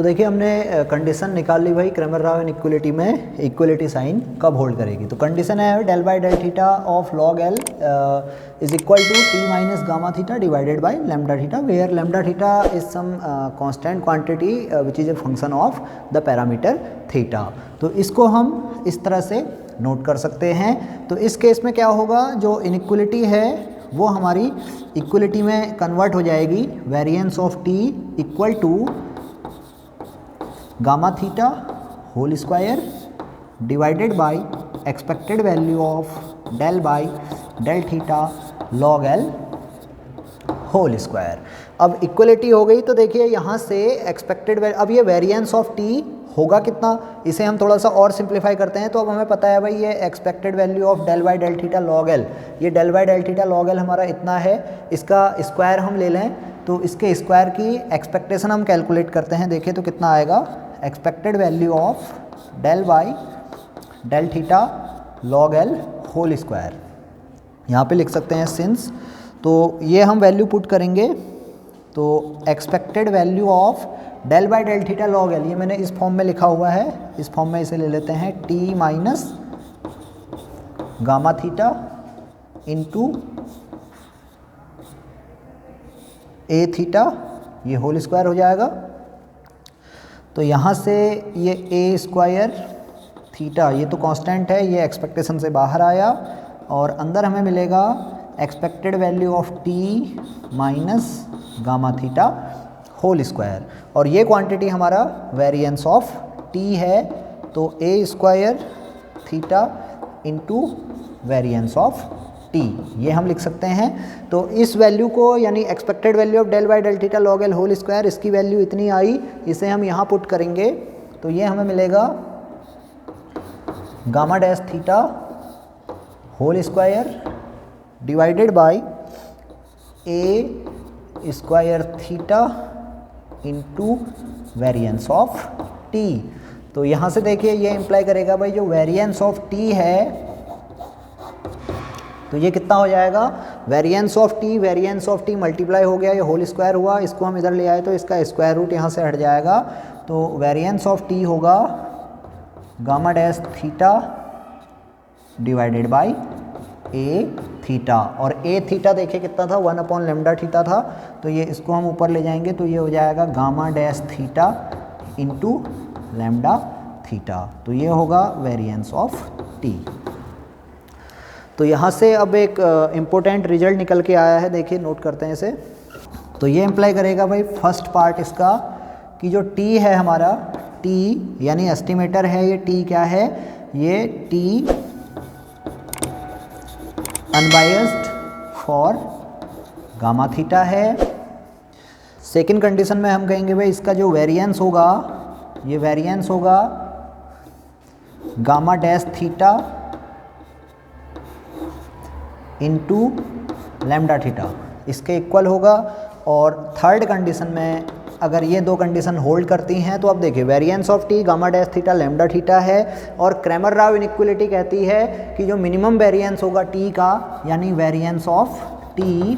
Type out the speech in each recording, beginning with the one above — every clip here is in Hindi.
तो देखिए हमने कंडीशन निकाल ली भाई, क्रैमर राव इनइक्वालिटी में इक्वलिटी साइन कब होल्ड करेगी। तो कंडीशन है del by del theta of log L is equal to T minus gamma theta divided by lambda theta, where lambda theta is some constant quantity which is a function of the parameter theta. तो इसको हम इस तरह से नोट कर सकते हैं। तो इस केस में क्या होगा, जो इनइक्वलिटी है वो हमारी इक्वलिटी में कन्वर्ट हो जाएगी, variance of T equal to gamma theta whole square divided by expected value of del by del theta log L whole square. अब इक्वलिटी हो गई तो देखिए यहाँ से एक्सपेक्टेड अब ये वेरिएंस ऑफ टी होगा कितना, इसे हम थोड़ा सा और सिंप्लीफाई करते हैं। तो अब हमें पता है भाई ये expected value of del by del theta log L, ये del by del theta log L हमारा इतना है, इसका स्क्वायर हम ले लें तो इसके स्क्वायर की एक्सपेक्टेशन हम कैलकुलेट करते हैं। देखिए तो कितना आएगा, expected value of del by del theta log L whole square, यहाँ पे लिख सकते हैं सिंस। तो ये हम वैल्यू पुट करेंगे तो expected value of del by del theta log L, ये मैंने इस फॉर्म में लिखा हुआ है, इस फॉर्म में इसे ले लेते हैं T minus gamma theta into A theta, ये होल स्क्वायर हो जाएगा। तो यहाँ से ये ए स्क्वायर थीटा, ये तो कांस्टेंट है, ये एक्सपेक्टेशन से बाहर आया और अंदर हमें मिलेगा expected value of T minus gamma theta whole square, और ये क्वांटिटी हमारा वेरिएंस ऑफ टी है। तो A square theta into variance of T, ये हम लिख सकते हैं। तो इस वैल्यू को यानी expected value of del by del theta log L whole square, इसकी वैल्यू इतनी आई, इसे हम यहाँ पुट करेंगे तो ये हमें मिलेगा gamma dash theta whole square divided by A square theta into variance of T. तो यहाँ से देखिए ये इम्प्लाई करेगा भाई जो वेरिएंस ऑफ टी है, तो ये कितना हो जाएगा, वेरिएंस ऑफ टी मल्टीप्लाई हो गया, ये होल स्क्वायर हुआ, इसको हम इधर ले आए तो इसका स्क्वायर रूट यहाँ से हट जाएगा। तो वेरिएंस ऑफ टी होगा gamma dash theta divided by A theta, और ए थीटा देखिए कितना था, 1 अपॉन लेमडा थीटा था। तो ये इसको हम ऊपर ले जाएंगे तो ये हो जाएगा gamma dash theta into lambda theta, तो ये होगा वेरिएंस ऑफ टी। तो यहाँ से अब एक इम्पोर्टेंट रिजल्ट निकल के आया है, देखिए नोट करते हैं इसे। तो ये इम्प्लाई करेगा भाई फर्स्ट पार्ट इसका कि जो टी है हमारा, टी यानी एस्टिमेटर है, ये टी क्या है, ये T unbiased for gamma theta है। सेकेंड कंडीशन में हम कहेंगे भाई इसका जो वेरिएंस होगा, ये वेरिएंस होगा gamma dash theta into lambda theta, इसके इक्वल होगा। और थर्ड कंडीशन में अगर ये दो कंडीशन होल्ड करती हैं तो अब देखिए variance of T gamma dash theta lambda theta है, और क्रैमर राव इनइक्वालिटी कहती है कि जो मिनिमम वेरिएंस होगा टी का, यानी वेरिएंस ऑफ टी,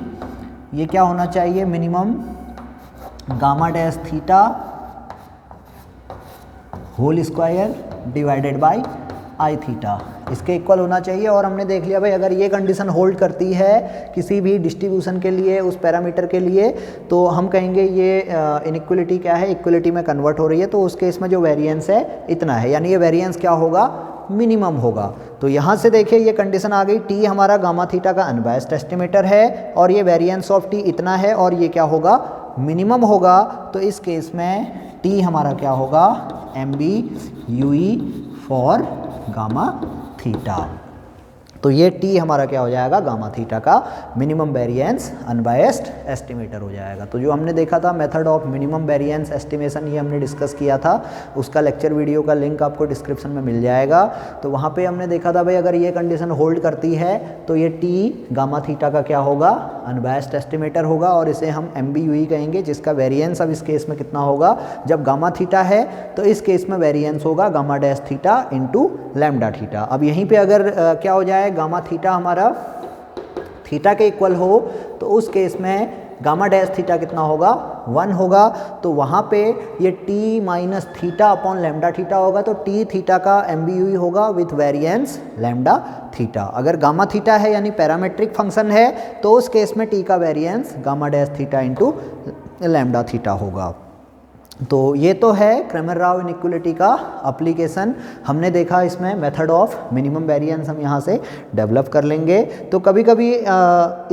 ये क्या होना चाहिए, minimum gamma dash theta whole square divided by I theta, इसके इक्वल होना चाहिए। और हमने देख लिया भाई अगर ये कंडीशन होल्ड करती है किसी भी डिस्ट्रीब्यूशन के लिए, उस पैरामीटर के लिए, तो हम कहेंगे ये इनइक्वालिटी क्या है, इक्वलिटी में कन्वर्ट हो रही है। तो उस केस में जो वेरिएंस है इतना है, यानी ये वेरिएंस क्या होगा, मिनिमम होगा। तो यहाँ से देखिए ये कंडीशन आ गई, टी हमारा गामा थीटा का अनबायस्ड एस्टिमेटर है और ये वेरिएंस ऑफ टी इतना है और ये क्या होगा, मिनिमम होगा। तो इस केस में टी हमारा क्या होगा, MBUE फॉर गामा थीटा। तो ये टी हमारा क्या हो जाएगा, गामा थीटा का मिनिमम वेरिएंस अनबायस्ड एस्टिमेटर हो जाएगा। तो जो हमने देखा था method of minimum variance estimation, ये हमने डिस्कस किया था, उसका लेक्चर वीडियो का लिंक आपको डिस्क्रिप्शन में मिल जाएगा। तो वहाँ पे हमने देखा था भाई अगर ये कंडीशन होल्ड करती है तो ये टी गामा थीटा का क्या होगा, अनबायस्ड एस्टिमेटर होगा, और इसे हम MBUE कहेंगे, जिसका वेरिएंस अब इस केस में कितना होगा, जब गामा थीटा है तो इस केस में वेरिएंस होगा gamma dash theta into lambda theta. अब यहीं पे अगर क्या हो जाए, गामा थीटा हमारा थीटा के इक्वल हो तो उस केस में गामा डैश थीटा कितना होगा 1 होगा, तो वहाँ पे ये t minus theta upon lambda theta होगा, तो t थीटा का MBUE होगा विथ वेरिएंस लैम्डा थीटा। अगर गामा थीटा है यानी पैरामेट्रिक फंक्शन है तो उस केस में t का variance gamma dash theta into lambda theta होगा। तो ये तो है क्रैमर राव इनइक्वालिटी का एप्लीकेशन। हमने देखा इसमें मेथड ऑफ मिनिमम वेरिएंस हम यहाँ से डेवलप कर लेंगे। तो कभी कभी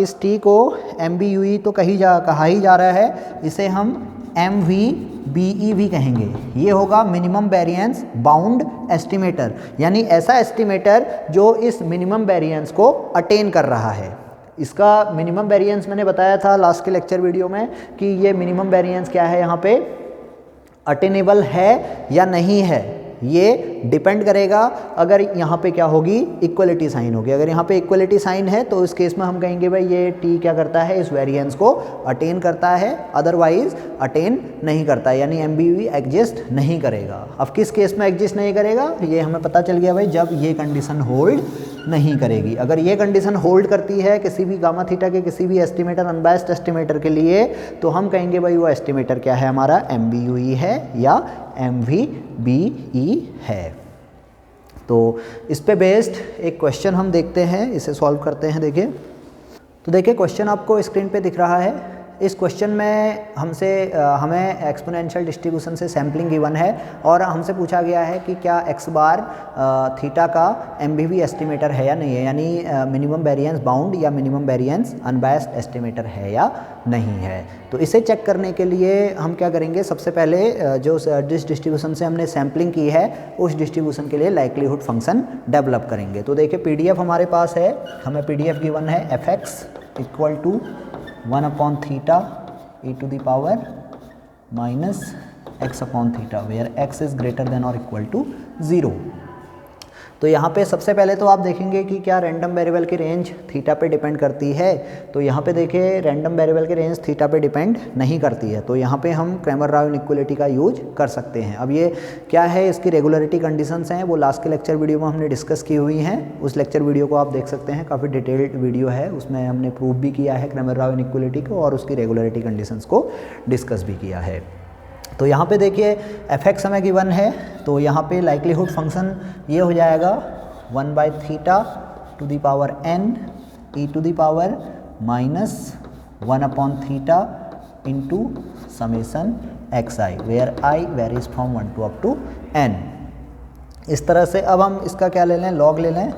इस t को MBUE तो कहा ही जा रहा है, इसे हम MVBE भी कहेंगे। ये होगा मिनिमम वेरिएंस बाउंड एस्टिमेटर, यानी ऐसा एस्टिमेटर जो इस मिनिमम वेरिएंस को अटेन कर रहा है। इसका मिनिमम वेरिएंस मैंने बताया था लास्ट के लेक्चर वीडियो में कि ये मिनिमम वेरिएंस क्या है, यहाँ पे अटेनेबल है या नहीं है, ये डिपेंड करेगा। अगर यहाँ पे क्या होगी, इक्वलिटी साइन होगी। अगर यहाँ पे इक्वलिटी साइन है तो इस केस में हम कहेंगे भाई ये t क्या करता है, इस वेरिएंस को अटेन करता है, अदरवाइज अटेन नहीं करता है, यानी MBUE एग्जिस्ट नहीं करेगा। अब किस केस में एग्जिस्ट नहीं करेगा ये हमें पता चल गया भाई, जब ये कंडीशन होल्ड नहीं करेगी। अगर ये कंडीशन होल्ड करती है किसी भी गामा थीटा के किसी भी एस्टिमेटर, अनबायस्ड एस्टिमेटर के लिए, तो हम कहेंगे भाई वो एस्टिमेटर क्या है हमारा, MBUE है या MVBE है। तो इस पे बेस्ड एक क्वेश्चन हम देखते हैं, इसे सॉल्व करते हैं। देखिए, तो देखिए क्वेश्चन आपको स्क्रीन पे दिख रहा है। इस क्वेश्चन में हमें एक्सपोनेंशियल डिस्ट्रीब्यूशन से सैम्पलिंग गिवन है और हमसे पूछा गया है कि क्या x बार थीटा का MVB एस्टिमेटर है या नहीं है, यानी मिनिमम वेरिएंस बाउंड या मिनिमम वेरिएंस अनबायस्ड एस्टिमेटर है या नहीं है। तो इसे चेक करने के लिए हम क्या करेंगे, सबसे पहले जिस डिस्ट्रीब्यूशन से हमने सैम्पलिंग की है उस डिस्ट्रीब्यूशन के लिए लाइक्लीहुड फंक्शन डेवलप करेंगे। तो देखिए PDF हमारे पास है, हमें PDF गिवन है fx equal to 1 upon theta e to the power minus x upon theta where x is greater than और इक्वल टू 0। तो यहाँ पे सबसे पहले तो आप देखेंगे कि क्या रैंडम वेरिएबल की रेंज थीटा पे डिपेंड करती है। तो यहाँ पे देखिए रैंडम वेरिएबल की रेंज थीटा पे डिपेंड नहीं करती है, तो यहाँ पे हम क्रैमर राव इनइक्वालिटी का यूज कर सकते हैं। अब ये क्या है, इसकी रेगुलरिटी कंडीशंस हैं, वो लास्ट के लेक्चर वीडियो में हमने डिस्कस की हुई हैं। उस लेक्चर वीडियो को आप देख सकते हैं, काफ़ी डिटेल्ड वीडियो है, उसमें हमने प्रूव भी किया है क्रैमर राव इनइक्वालिटी को और उसकी रेगुलरिटी कंडीशंस को डिस्कस भी किया है। तो यहाँ पे देखिए fx हमें गिवन है, तो यहाँ पे लाइक्लीहुड फंक्शन ये हो जाएगा 1 by theta to the power n e to the power minus 1 upon theta into summation xi where i varies from 1 to up to n। इस तरह से अब हम इसका क्या ले लें, लॉग ले लें,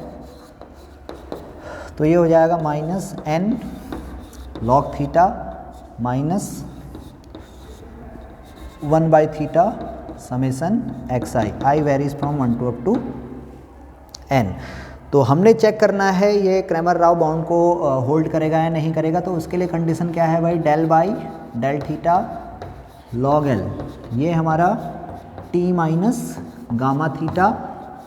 तो ये हो जाएगा minus n log theta minus 1 by theta summation xi, i varies from 1 to up to n। तो हमने चेक करना है ये क्रैमर राव बाउंड को होल्ड करेगा या नहीं करेगा। तो उसके लिए कंडीशन क्या है भाई, del by del theta log l, ये हमारा t minus gamma theta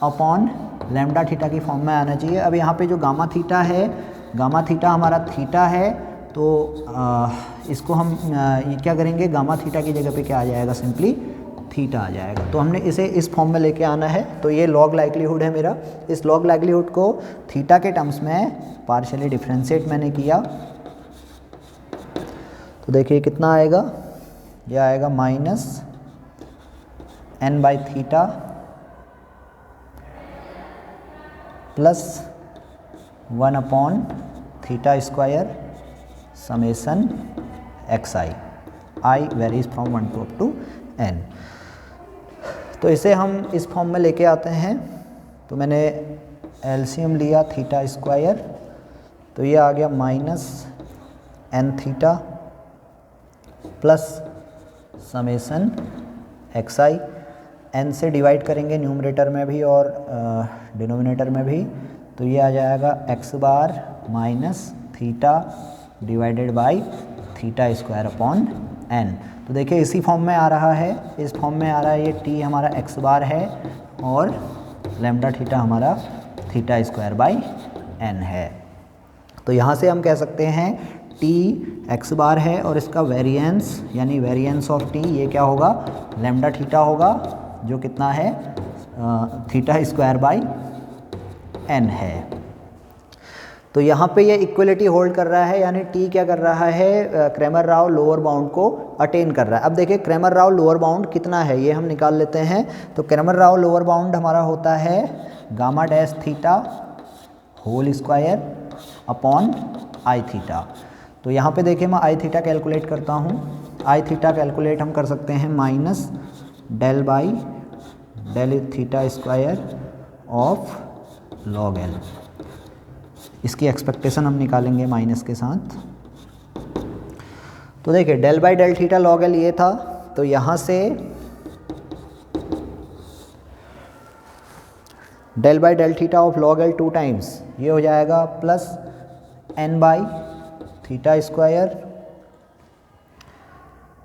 upon lambda theta की फॉर्म में आना चाहिए। अब यहाँ पे जो गामा थीटा है, गामा थीटा हमारा थीटा है, तो इसको हम ये क्या करेंगे, गामा थीटा की जगह पे क्या आ जाएगा, सिंपली थीटा आ जाएगा। तो हमने इसे इस फॉर्म में लेके आना है। तो ये लॉग लाइक्लीहुड है मेरा, इस लॉग लाइक्लीहुड को थीटा के टर्म्स में पार्शियली डिफरेंशिएट मैंने किया, तो देखिए कितना आएगा, ये आएगा minus n by theta plus 1 upon theta square summation xi, i varies from 1 to up to n। तो इसे हम इस फॉर्म में लेके आते हैं। तो मैंने एलसीएम लिया थीटा स्क्वायर, तो ये आ गया minus n theta plus summation xi, n से डिवाइड करेंगे न्यूमरेटर में भी और डिनोमिनेटर में भी, तो ये आ जाएगा x bar minus theta divided by theta square upon n। तो देखिए इसी फॉर्म में आ रहा है, इस फॉर्म में आ रहा है, ये t हमारा x बार है और लैम्डा थीटा हमारा थीटा स्क्वायर बाई n है। तो यहाँ से हम कह सकते हैं t x बार है और इसका वेरिएंस यानी वेरिएंस ऑफ t ये क्या होगा, लैम्डा थीटा होगा, जो कितना है थीटा स्क्वायर बाई n है। तो यहाँ पे ये इक्वलिटी होल्ड कर रहा है, यानी टी क्या कर रहा है, क्रैमर राव लोअर बाउंड को अटेन कर रहा है। अब देखिए क्रैमर राव लोअर बाउंड कितना है ये हम निकाल लेते हैं। तो क्रैमर राव लोअर बाउंड हमारा होता है gamma dash theta whole square upon I theta. तो यहाँ पे देखिए मैं आई थीटा कैलकुलेट करता हूँ। आई थीटा कैलकुलेट हम कर सकते हैं minus del by del theta square of log L. इसकी एक्सपेक्टेशन हम निकालेंगे माइनस के साथ। तो देखिए del by del theta log L ये था, तो यहाँ से del by del theta of log L 2 times ये हो जाएगा plus N by theta square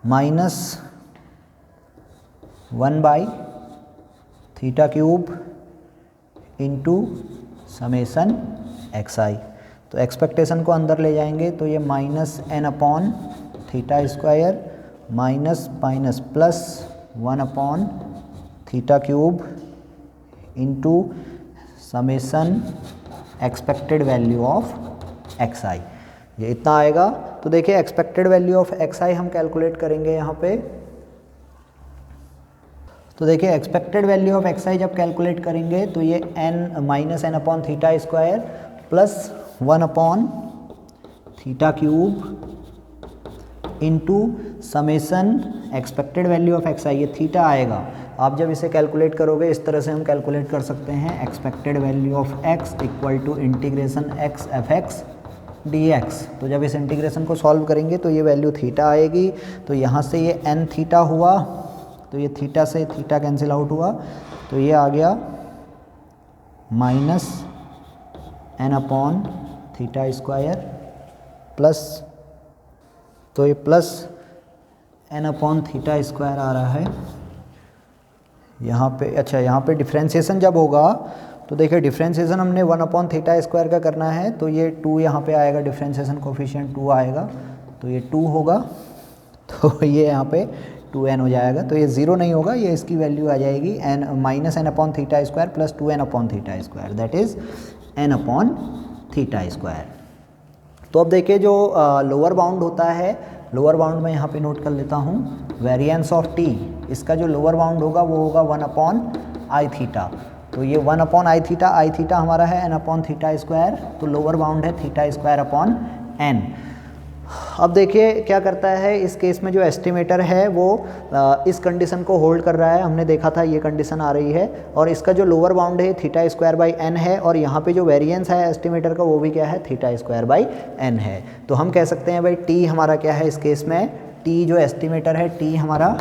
minus 1 by theta cube into summation X I. तो एक्सपेक्टेशन को अंदर ले जाएंगे तो ये minus N upon theta square minus minus plus 1 upon theta cube into summation expected value of X I, ये इतना आएगा। तो देखिए expected value of X I हम कैलकुलेट करेंगे यहाँ पे। तो देखिए expected value of X I जब कैलकुलेट करेंगे तो ये N minus N upon theta square plus 1 upon theta cube into summation expected value of X I, ये थीटा आएगा। आप जब इसे कैलकुलेट करोगे इस तरह से हम कैलकुलेट कर सकते हैं, expected value of X equal to integration X F X D X. तो जब इस इंटीग्रेशन को सॉल्व करेंगे तो ये वैल्यू थीटा आएगी। तो यहाँ से ये एन थीटा हुआ, तो ये थीटा से थीटा कैंसिल आउट हुआ, तो ये आ गया minus N upon theta square plus, तो ये plus N upon theta square आ रहा है यहाँ पे। अच्छा यहाँ पे डिफ्रेंशिएशन जब होगा तो देखिए डिफ्रेंशिएशन हमने 1 अपॉन थीटा स्क्वायर का करना है, तो ये 2 यहाँ पे आएगा, डिफ्रेंशिएशन कोफिशिएंट 2 आएगा, तो ये 2 होगा, तो ये यहाँ पे 2n हो जाएगा। तो ये 0 नहीं होगा, ये इसकी वैल्यू आ जाएगी n minus N upon theta square plus 2n upon theta square, that is n upon theta square. तो अब देखिए जो लोअर बाउंड होता है, लोअर बाउंड मैं यहाँ पे नोट कर लेता हूँ, वेरिएंस ऑफ t, इसका जो लोअर बाउंड होगा वो होगा 1 अपॉन आई थीटा। तो ये 1 अपॉन आई थीटा हमारा है n अपॉन थीटा स्क्वायर, तो लोअर बाउंड है थीटा स्क्वायर अपॉन n। अब देखिए क्या करता है इस केस में, जो एस्टिमेटर है वो इस कंडीशन को होल्ड कर रहा है। हमने देखा था ये कंडीशन आ रही है, और इसका जो लोअर बाउंड है थीटा स्क्वायर बाई एन है, और यहाँ पे जो वेरिएंस है एस्टिमेटर का वो भी क्या है, थीटा स्क्वायर बाई एन है। तो हम कह सकते हैं भाई टी हमारा क्या है इस केस में, टी जो एस्टिमेटर है, टी हमारा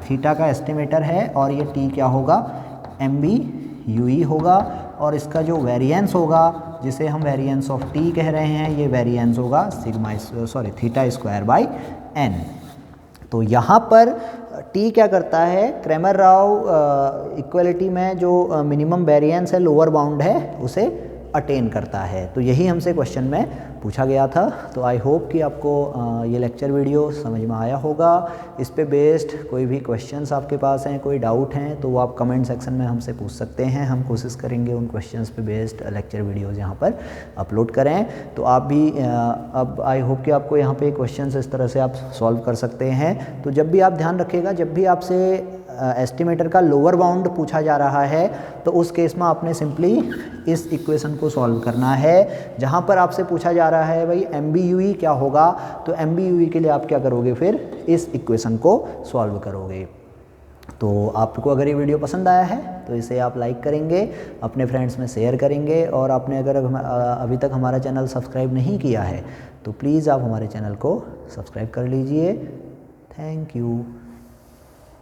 थीटा का एस्टिमेटर है, और ये टी क्या होगा, एम बी यू ई होगा, और इसका जो वेरिएंस होगा जिसे हम वेरिएंस ऑफ टी कह रहे हैं, ये वेरिएंस होगा थीटा स्क्वायर बाई एन। तो यहाँ पर टी क्या करता है, क्रैमर राव इक्वलिटी में जो मिनिमम वेरिएंस है, लोअर बाउंड है, उसे अटेन करता है। तो यही हमसे क्वेश्चन में पूछा गया था। तो आई होप कि आपको ये लेक्चर वीडियो समझ में आया होगा। इस पे बेस्ड कोई भी क्वेश्चंस आपके पास हैं, कोई डाउट हैं, तो वो आप कमेंट सेक्शन में हमसे पूछ सकते हैं। हम कोशिश करेंगे उन क्वेश्चंस पे बेस्ड लेक्चर वीडियोज़ यहाँ पर अपलोड करें। तो आप भी अब आई होप कि आपको यहाँ पे क्वेश्चंस इस तरह से आप सॉल्व कर सकते हैं। तो जब भी आप ध्यान रखिएगा, जब भी आपसे एस्टिमेटर का लोअर बाउंड पूछा जा रहा है तो उस केस में आपने सिंपली इस इक्वेशन को सॉल्व करना है। जहाँ पर आपसे पूछा जा रहा है भाई MBUE क्या होगा, तो MBUE के लिए आप क्या करोगे, फिर इस इक्वेशन को सॉल्व करोगे। तो आपको अगर ये वीडियो पसंद आया है तो इसे आप लाइक करेंगे, अपने फ्रेंड्स में शेयर करेंगे, और आपने अगर अभी तक हमारा चैनल सब्सक्राइब नहीं किया है तो प्लीज़ आप हमारे चैनल को सब्सक्राइब कर लीजिए। Thank you.